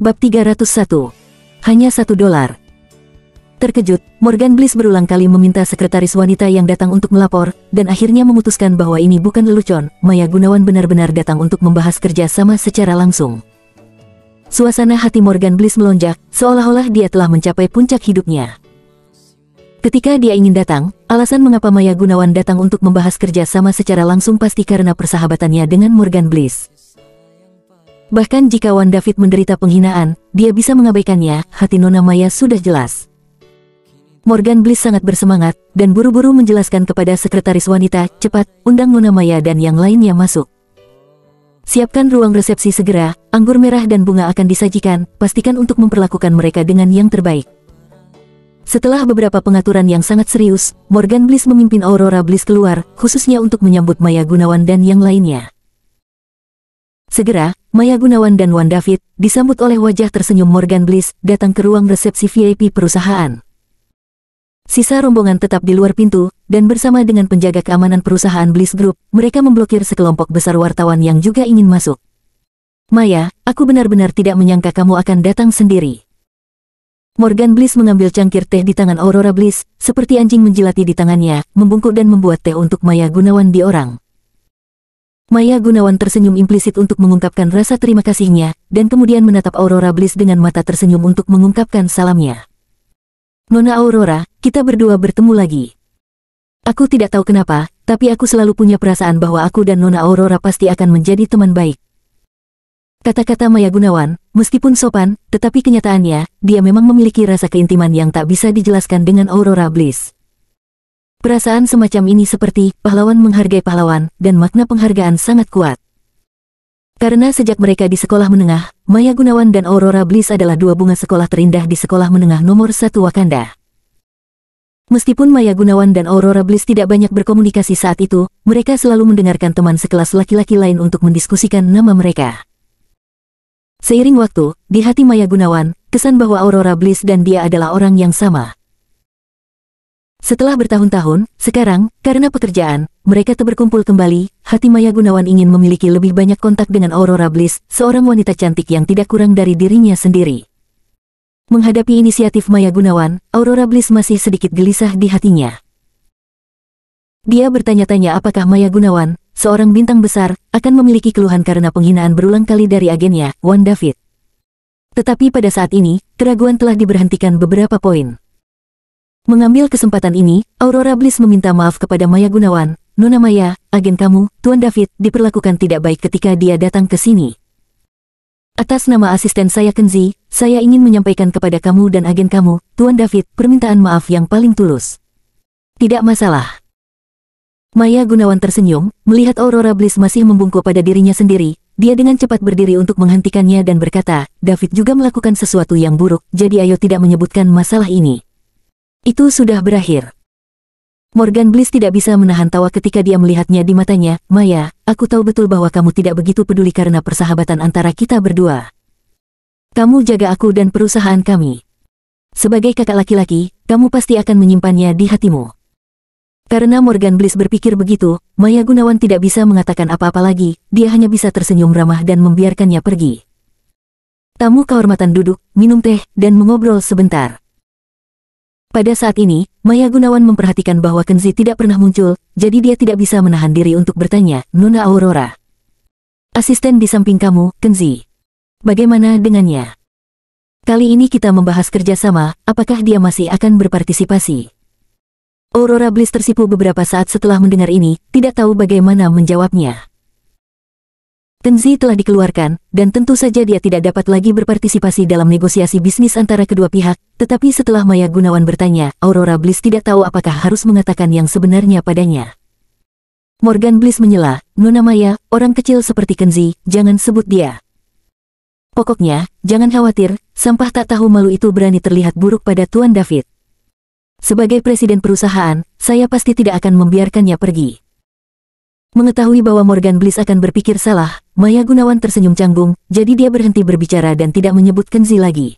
Bab 301. Hanya $1. Terkejut, Morgan Bliss berulang kali meminta sekretaris wanita yang datang untuk melapor, dan akhirnya memutuskan bahwa ini bukan lelucon. Maya Gunawan benar-benar datang untuk membahas kerja sama secara langsung. Suasana hati Morgan Bliss melonjak, seolah-olah dia telah mencapai puncak hidupnya. Ketika dia ingin datang, alasan mengapa Maya Gunawan datang untuk membahas kerja sama secara langsung pasti karena persahabatannya dengan Morgan Bliss. Bahkan jika Wan David menderita penghinaan, dia bisa mengabaikannya. Hati Nona Maya sudah jelas. Morgan Bliss sangat bersemangat, dan buru-buru menjelaskan kepada sekretaris wanita, cepat, undang Nona Maya dan yang lainnya masuk. Siapkan ruang resepsi segera, anggur merah dan bunga akan disajikan, pastikan untuk memperlakukan mereka dengan yang terbaik. Setelah beberapa pengaturan yang sangat serius, Morgan Bliss memimpin Aurora Bliss keluar, khususnya untuk menyambut Maya Gunawan dan yang lainnya. Segera, Maya Gunawan dan Wan David, disambut oleh wajah tersenyum Morgan Bliss, datang ke ruang resepsi VIP perusahaan. Sisa rombongan tetap di luar pintu, dan bersama dengan penjaga keamanan perusahaan Bliss Group, mereka memblokir sekelompok besar wartawan yang juga ingin masuk. Maya, aku benar-benar tidak menyangka kamu akan datang sendiri. Morgan Bliss mengambil cangkir teh di tangan Aurora Bliss, seperti anjing menjilati di tangannya, membungkuk dan membuat teh untuk Maya Gunawan di orang. Maya Gunawan tersenyum implisit untuk mengungkapkan rasa terima kasihnya, dan kemudian menatap Aurora Bliss dengan mata tersenyum untuk mengungkapkan salamnya. Nona Aurora, kita berdua bertemu lagi. Aku tidak tahu kenapa, tapi aku selalu punya perasaan bahwa aku dan Nona Aurora pasti akan menjadi teman baik. Kata-kata Maya Gunawan, meskipun sopan, tetapi kenyataannya, dia memang memiliki rasa keintiman yang tak bisa dijelaskan dengan Aurora Bliss. Perasaan semacam ini seperti pahlawan menghargai pahlawan, dan makna penghargaan sangat kuat. Karena sejak mereka di sekolah menengah, Maya Gunawan dan Aurora Bliss adalah dua bunga sekolah terindah di sekolah menengah nomor 1 Wakanda. Meskipun Maya Gunawan dan Aurora Bliss tidak banyak berkomunikasi saat itu, mereka selalu mendengarkan teman sekelas laki-laki lain untuk mendiskusikan nama mereka. Seiring waktu, di hati Maya Gunawan, kesan bahwa Aurora Bliss dan dia adalah orang yang sama. Setelah bertahun-tahun, sekarang, karena pekerjaan, mereka berkumpul kembali. Hati Maya Gunawan ingin memiliki lebih banyak kontak dengan Aurora Bliss, seorang wanita cantik yang tidak kurang dari dirinya sendiri. Menghadapi inisiatif Maya Gunawan, Aurora Bliss masih sedikit gelisah di hatinya. Dia bertanya-tanya apakah Maya Gunawan, seorang bintang besar, akan memiliki keluhan karena penghinaan berulang kali dari agennya, Wan David. Tetapi pada saat ini, keraguan telah diberhentikan beberapa poin. Mengambil kesempatan ini, Aurora Bliss meminta maaf kepada Maya Gunawan. Nona Maya, agen kamu, Tuan David, diperlakukan tidak baik ketika dia datang ke sini. Atas nama asisten saya Kenzi, saya ingin menyampaikan kepada kamu dan agen kamu, Tuan David, permintaan maaf yang paling tulus. Tidak masalah. Maya Gunawan tersenyum, melihat Aurora Bliss masih membungkuk pada dirinya sendiri. Dia dengan cepat berdiri untuk menghentikannya dan berkata, David juga melakukan sesuatu yang buruk, jadi ayo tidak menyebutkan masalah ini. Itu sudah berakhir. Morgan Bliss tidak bisa menahan tawa ketika dia melihatnya di matanya. Maya, aku tahu betul bahwa kamu tidak begitu peduli karena persahabatan antara kita berdua. Kamu jaga aku dan perusahaan kami. Sebagai kakak laki-laki, kamu pasti akan menyimpannya di hatimu. Karena Morgan Bliss berpikir begitu, Maya Gunawan tidak bisa mengatakan apa-apa lagi. Dia hanya bisa tersenyum ramah dan membiarkannya pergi. Tamu kehormatan duduk, minum teh, dan mengobrol sebentar. Pada saat ini, Maya Gunawan memperhatikan bahwa Kenzi tidak pernah muncul, jadi dia tidak bisa menahan diri untuk bertanya, Nona Aurora. Asisten di samping kamu, Kenzi. Bagaimana dengannya? Kali ini kita membahas kerjasama, apakah dia masih akan berpartisipasi? Aurora Bliss tersipu beberapa saat setelah mendengar ini, tidak tahu bagaimana menjawabnya. Kenzi telah dikeluarkan, dan tentu saja dia tidak dapat lagi berpartisipasi dalam negosiasi bisnis antara kedua pihak, tetapi setelah Maya Gunawan bertanya, Aurora Bliss tidak tahu apakah harus mengatakan yang sebenarnya padanya. Morgan Bliss menyela, Nona Maya, orang kecil seperti Kenzi, jangan sebut dia. Pokoknya, jangan khawatir, sampah tak tahu malu itu berani terlihat buruk pada Tuan David. Sebagai presiden perusahaan, saya pasti tidak akan membiarkannya pergi. Mengetahui bahwa Morgan Bliss akan berpikir salah, Maya Gunawan tersenyum canggung, jadi dia berhenti berbicara dan tidak menyebut Kenzi lagi.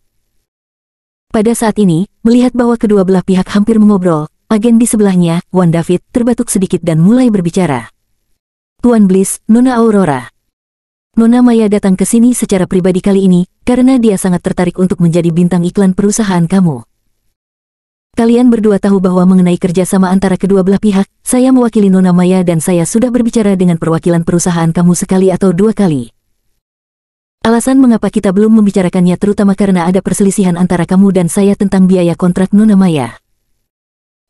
Pada saat ini, melihat bahwa kedua belah pihak hampir mengobrol, agen di sebelahnya, Wan David, terbatuk sedikit dan mulai berbicara. Tuan Bliss, Nona Aurora. Nona Maya datang ke sini secara pribadi kali ini, karena dia sangat tertarik untuk menjadi bintang iklan perusahaan kamu. Kalian berdua tahu bahwa mengenai kerjasama antara kedua belah pihak, saya mewakili Nona Maya dan saya sudah berbicara dengan perwakilan perusahaan kamu sekali atau dua kali. Alasan mengapa kita belum membicarakannya terutama karena ada perselisihan antara kamu dan saya tentang biaya kontrak Nona Maya.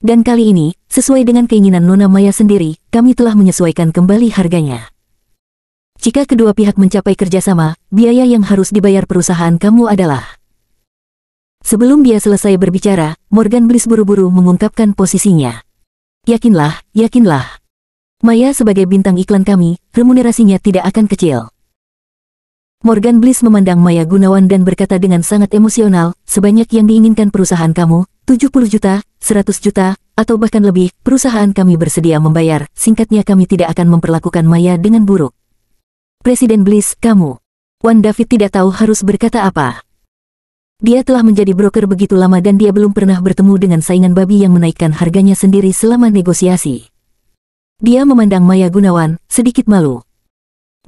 Dan kali ini, sesuai dengan keinginan Nona Maya sendiri, kami telah menyesuaikan kembali harganya. Jika kedua pihak mencapai kerjasama, biaya yang harus dibayar perusahaan kamu adalah... Sebelum dia selesai berbicara, Morgan Bliss buru-buru mengungkapkan posisinya. Yakinlah, yakinlah. Maya sebagai bintang iklan kami, remunerasinya tidak akan kecil. Morgan Bliss memandang Maya Gunawan dan berkata dengan sangat emosional, sebanyak yang diinginkan perusahaan kamu, 70 juta, 100 juta, atau bahkan lebih, perusahaan kami bersedia membayar, singkatnya kami tidak akan memperlakukan Maya dengan buruk. Presiden Bliss, kamu. Wan David tidak tahu harus berkata apa. Dia telah menjadi broker begitu lama dan dia belum pernah bertemu dengan saingan babi yang menaikkan harganya sendiri selama negosiasi. Dia memandang Maya Gunawan, sedikit malu.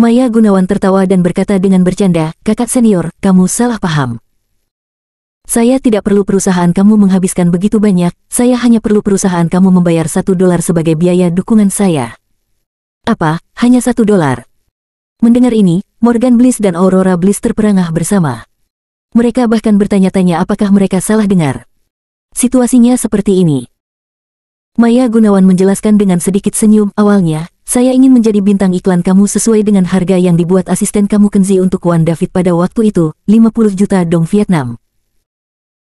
Maya Gunawan tertawa dan berkata dengan bercanda, kakak senior, kamu salah paham. Saya tidak perlu perusahaan kamu menghabiskan begitu banyak, saya hanya perlu perusahaan kamu membayar $1 sebagai biaya dukungan saya. Apa, hanya $1? Mendengar ini, Morgan Bliss dan Aurora Bliss terperangah bersama. Mereka bahkan bertanya-tanya apakah mereka salah dengar. Situasinya seperti ini. Maya Gunawan menjelaskan dengan sedikit senyum, awalnya, saya ingin menjadi bintang iklan kamu sesuai dengan harga yang dibuat asisten kamu Kenzi untuk Wan David pada waktu itu, 50 juta dong Vietnam.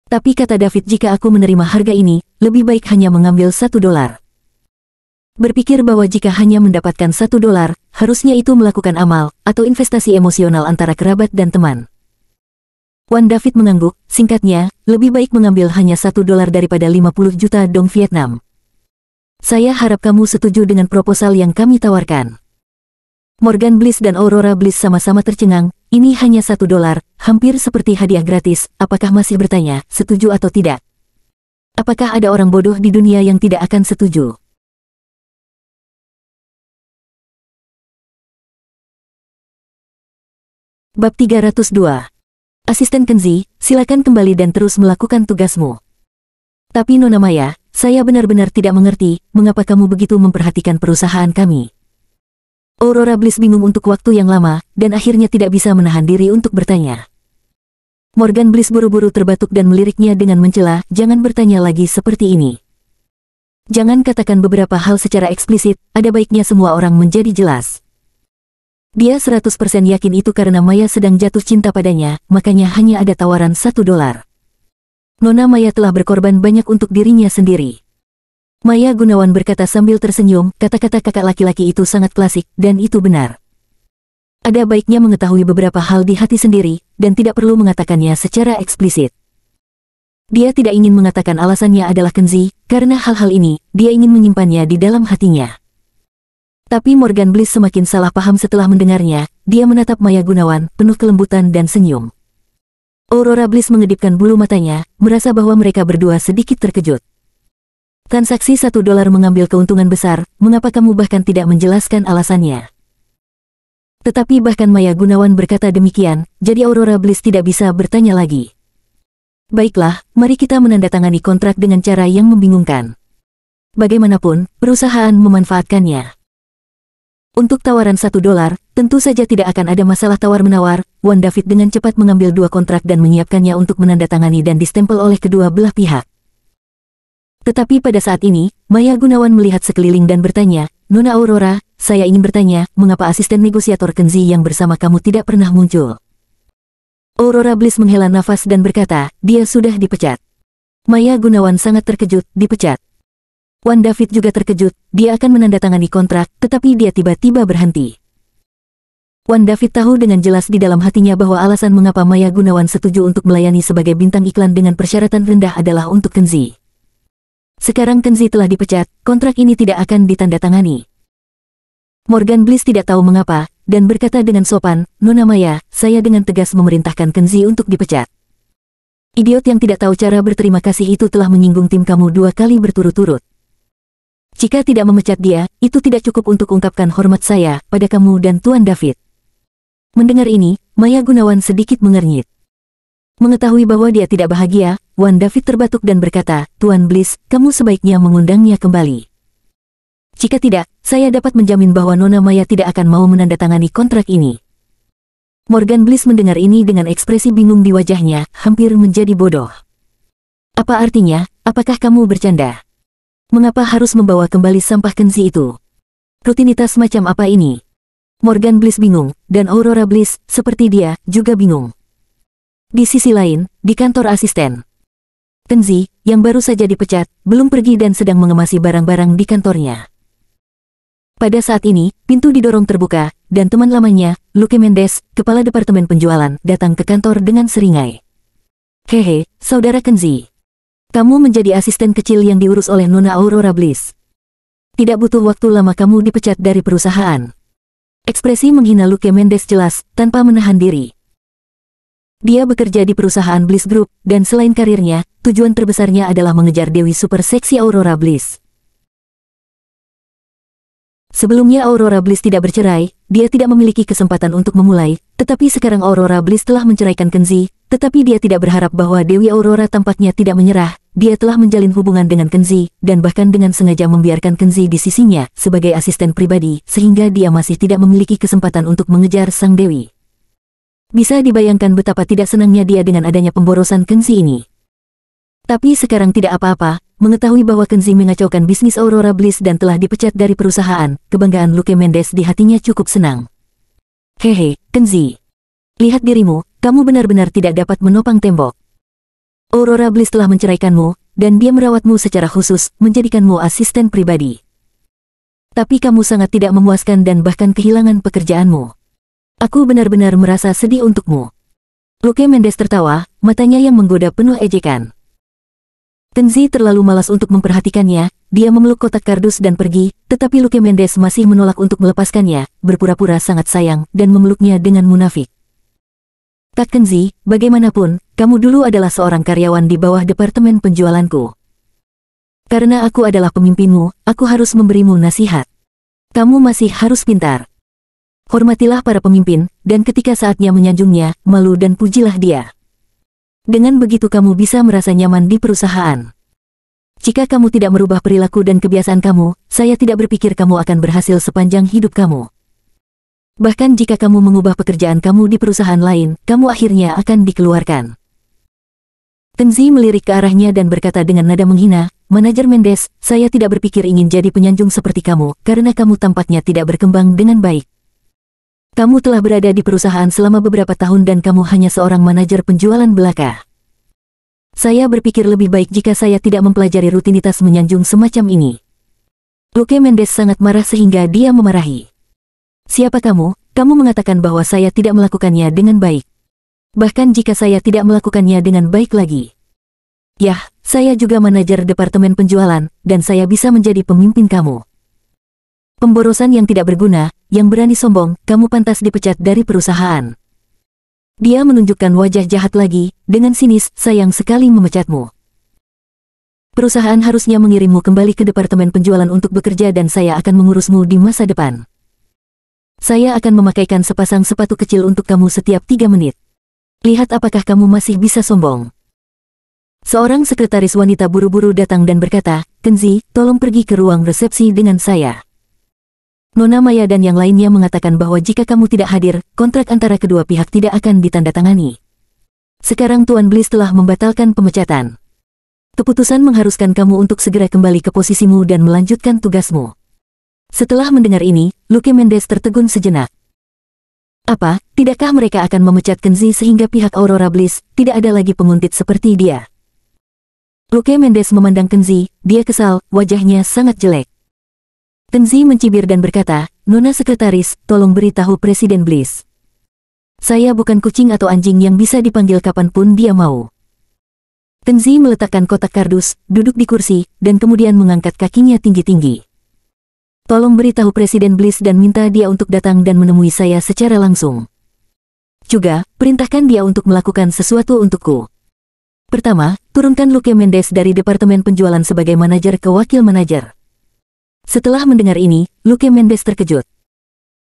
Tapi kata David jika aku menerima harga ini, lebih baik hanya mengambil $1. Berpikir bahwa jika hanya mendapatkan $1, harusnya itu melakukan amal, atau investasi emosional antara kerabat dan teman. Wan David mengangguk, singkatnya, lebih baik mengambil hanya $1 daripada 50 juta dong Vietnam. Saya harap kamu setuju dengan proposal yang kami tawarkan. Morgan Bliss dan Aurora Bliss sama-sama tercengang, ini hanya $1, hampir seperti hadiah gratis, apakah masih bertanya, setuju atau tidak? Apakah ada orang bodoh di dunia yang tidak akan setuju? Bab 302. Asisten Kenzi, silakan kembali dan terus melakukan tugasmu. Tapi Nona Maya, saya benar-benar tidak mengerti, mengapa kamu begitu memperhatikan perusahaan kami. Aurora Bliss bingung untuk waktu yang lama, dan akhirnya tidak bisa menahan diri untuk bertanya. Morgan Bliss buru-buru terbatuk dan meliriknya dengan mencela, jangan bertanya lagi seperti ini. Jangan katakan beberapa hal secara eksplisit, ada baiknya semua orang menjadi jelas. Dia 100% yakin itu karena Maya sedang jatuh cinta padanya, makanya hanya ada tawaran $1. Nona Maya telah berkorban banyak untuk dirinya sendiri. Maya Gunawan berkata sambil tersenyum, kata-kata kakak laki-laki itu sangat klasik, dan itu benar. Ada baiknya mengetahui beberapa hal di hati sendiri, dan tidak perlu mengatakannya secara eksplisit. Dia tidak ingin mengatakan alasannya adalah Kenzi, karena hal-hal ini, dia ingin menyimpannya di dalam hatinya. Tapi Morgan Bliss semakin salah paham setelah mendengarnya, dia menatap Maya Gunawan, penuh kelembutan dan senyum. Aurora Bliss mengedipkan bulu matanya, merasa bahwa mereka berdua sedikit terkejut. Transaksi $1 mengambil keuntungan besar, mengapa kamu bahkan tidak menjelaskan alasannya? Tetapi bahkan Maya Gunawan berkata demikian, jadi Aurora Bliss tidak bisa bertanya lagi. Baiklah, mari kita menandatangani kontrak dengan cara yang membingungkan. Bagaimanapun, perusahaan memanfaatkannya. Untuk tawaran $1, tentu saja tidak akan ada masalah tawar-menawar. Wan David dengan cepat mengambil 2 kontrak dan menyiapkannya untuk menandatangani dan distempel oleh kedua belah pihak. Tetapi pada saat ini, Maya Gunawan melihat sekeliling dan bertanya, Nona Aurora, saya ingin bertanya, mengapa asisten negosiator Kenzi yang bersama kamu tidak pernah muncul? Aurora Bliss menghela nafas dan berkata, dia sudah dipecat. Maya Gunawan sangat terkejut, dipecat. Wan David juga terkejut, dia akan menandatangani kontrak, tetapi dia tiba-tiba berhenti. Wan David tahu dengan jelas di dalam hatinya bahwa alasan mengapa Maya Gunawan setuju untuk melayani sebagai bintang iklan dengan persyaratan rendah adalah untuk Kenzi. Sekarang Kenzi telah dipecat, kontrak ini tidak akan ditandatangani. Morgan Bliss tidak tahu mengapa, dan berkata dengan sopan, Nona Maya, saya dengan tegas memerintahkan Kenzi untuk dipecat. Idiot yang tidak tahu cara berterima kasih itu telah menyinggung tim kamu 2 kali berturut-turut. Jika tidak memecat dia, itu tidak cukup untuk ungkapkan hormat saya pada kamu dan Tuan David. Mendengar ini, Maya Gunawan sedikit mengernyit. Mengetahui bahwa dia tidak bahagia, Wan David terbatuk dan berkata, "Tuan Bliss, kamu sebaiknya mengundangnya kembali. Jika tidak, saya dapat menjamin bahwa Nona Maya tidak akan mau menandatangani kontrak ini." Morgan Bliss mendengar ini dengan ekspresi bingung di wajahnya, hampir menjadi bodoh. "Apa artinya? Apakah kamu bercanda? Mengapa harus membawa kembali sampah Kenzi itu? Rutinitas macam apa ini?" Morgan Bliss bingung, dan Aurora Bliss, seperti dia, juga bingung. Di sisi lain, di kantor asisten, Kenzi, yang baru saja dipecat, belum pergi dan sedang mengemasi barang-barang di kantornya. Pada saat ini, pintu didorong terbuka, dan teman lamanya, Luke Mendes, kepala departemen penjualan, datang ke kantor dengan seringai. "Hehe, saudara Kenzi. Kamu menjadi asisten kecil yang diurus oleh Nona Aurora Bliss. Tidak butuh waktu lama kamu dipecat dari perusahaan." Ekspresi menghina Luke Mendes jelas, tanpa menahan diri. Dia bekerja di perusahaan Bliss Group, dan selain karirnya, tujuan terbesarnya adalah mengejar Dewi super seksi Aurora Bliss. Sebelumnya Aurora Bliss tidak bercerai, dia tidak memiliki kesempatan untuk memulai, tetapi sekarang Aurora Bliss telah menceraikan Kenzi, tetapi dia tidak berharap bahwa Dewi Aurora tampaknya tidak menyerah. Dia telah menjalin hubungan dengan Kenzi, dan bahkan dengan sengaja membiarkan Kenzi di sisinya, sebagai asisten pribadi, sehingga dia masih tidak memiliki kesempatan untuk mengejar sang Dewi. Bisa dibayangkan betapa tidak senangnya dia dengan adanya pemborosan Kenzi ini. Tapi sekarang tidak apa-apa, mengetahui bahwa Kenzi mengacaukan bisnis Aurora Bliss dan telah dipecat dari perusahaan, kebanggaan Luke Mendes di hatinya cukup senang. "Hehe, Kenzi. Lihat dirimu, kamu benar-benar tidak dapat menopang tembok. Aurora Bliss telah menceraikanmu, dan dia merawatmu secara khusus, menjadikanmu asisten pribadi. Tapi kamu sangat tidak memuaskan dan bahkan kehilangan pekerjaanmu. Aku benar-benar merasa sedih untukmu." Luke Mendes tertawa, matanya yang menggoda penuh ejekan. Kenzi terlalu malas untuk memperhatikannya, dia memeluk kotak kardus dan pergi, tetapi Luke Mendes masih menolak untuk melepaskannya, berpura-pura sangat sayang, dan memeluknya dengan munafik. "Kak Kenzi, bagaimanapun, kamu dulu adalah seorang karyawan di bawah departemen penjualanku. Karena aku adalah pemimpinmu, aku harus memberimu nasihat. Kamu masih harus pintar. Hormatilah para pemimpin, dan ketika saatnya menyanjungnya, malu dan pujilah dia. Dengan begitu kamu bisa merasa nyaman di perusahaan. Jika kamu tidak merubah perilaku dan kebiasaan kamu, saya tidak berpikir kamu akan berhasil sepanjang hidup kamu. Bahkan jika kamu mengubah pekerjaan kamu di perusahaan lain, kamu akhirnya akan dikeluarkan." Kenzi melirik ke arahnya dan berkata dengan nada menghina, "Manajer Mendes, saya tidak berpikir ingin jadi penyanjung seperti kamu, karena kamu tampaknya tidak berkembang dengan baik. Kamu telah berada di perusahaan selama beberapa tahun dan kamu hanya seorang manajer penjualan belaka. Saya berpikir lebih baik jika saya tidak mempelajari rutinitas menyanjung semacam ini." Luke Mendes sangat marah sehingga dia memarahi. "Siapa kamu? Kamu mengatakan bahwa saya tidak melakukannya dengan baik. Bahkan jika saya tidak melakukannya dengan baik lagi. Yah, saya juga manajer departemen penjualan, dan saya bisa menjadi pemimpin kamu. Pemborosan yang tidak berguna, yang berani sombong, kamu pantas dipecat dari perusahaan." Dia menunjukkan wajah jahat lagi, dengan sinis, "Sayang sekali memecatmu. Perusahaan harusnya mengirimmu kembali ke departemen penjualan untuk bekerja dan saya akan mengurusmu di masa depan. Saya akan memakaikan sepasang sepatu kecil untuk kamu setiap 3 menit. Lihat apakah kamu masih bisa sombong." Seorang sekretaris wanita buru-buru datang dan berkata, "Kenzi, tolong pergi ke ruang resepsi dengan saya. Nona Maya dan yang lainnya mengatakan bahwa jika kamu tidak hadir, kontrak antara kedua pihak tidak akan ditandatangani. Sekarang Tuan Bliss telah membatalkan pemecatan. Keputusan mengharuskan kamu untuk segera kembali ke posisimu dan melanjutkan tugasmu." Setelah mendengar ini, Luke Mendes tertegun sejenak. Apa, tidakkah mereka akan memecat Kenzi sehingga pihak Aurora Bliss tidak ada lagi penguntit seperti dia? Luke Mendes memandang Kenzi, dia kesal, wajahnya sangat jelek. Kenzi mencibir dan berkata, "Nona sekretaris, tolong beritahu Presiden Bliss. Saya bukan kucing atau anjing yang bisa dipanggil kapanpun dia mau." Kenzi meletakkan kotak kardus, duduk di kursi, dan kemudian mengangkat kakinya tinggi-tinggi. "Tolong beritahu Presiden Bliss dan minta dia untuk datang dan menemui saya secara langsung. Juga, perintahkan dia untuk melakukan sesuatu untukku. Pertama, turunkan Luke Mendes dari Departemen Penjualan sebagai manajer ke wakil manajer." Setelah mendengar ini, Luke Mendes terkejut.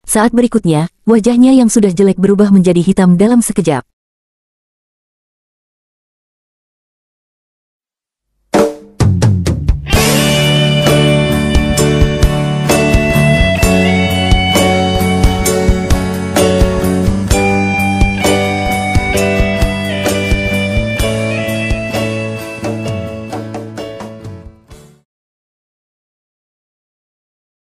Saat berikutnya, wajahnya yang sudah jelek berubah menjadi hitam dalam sekejap.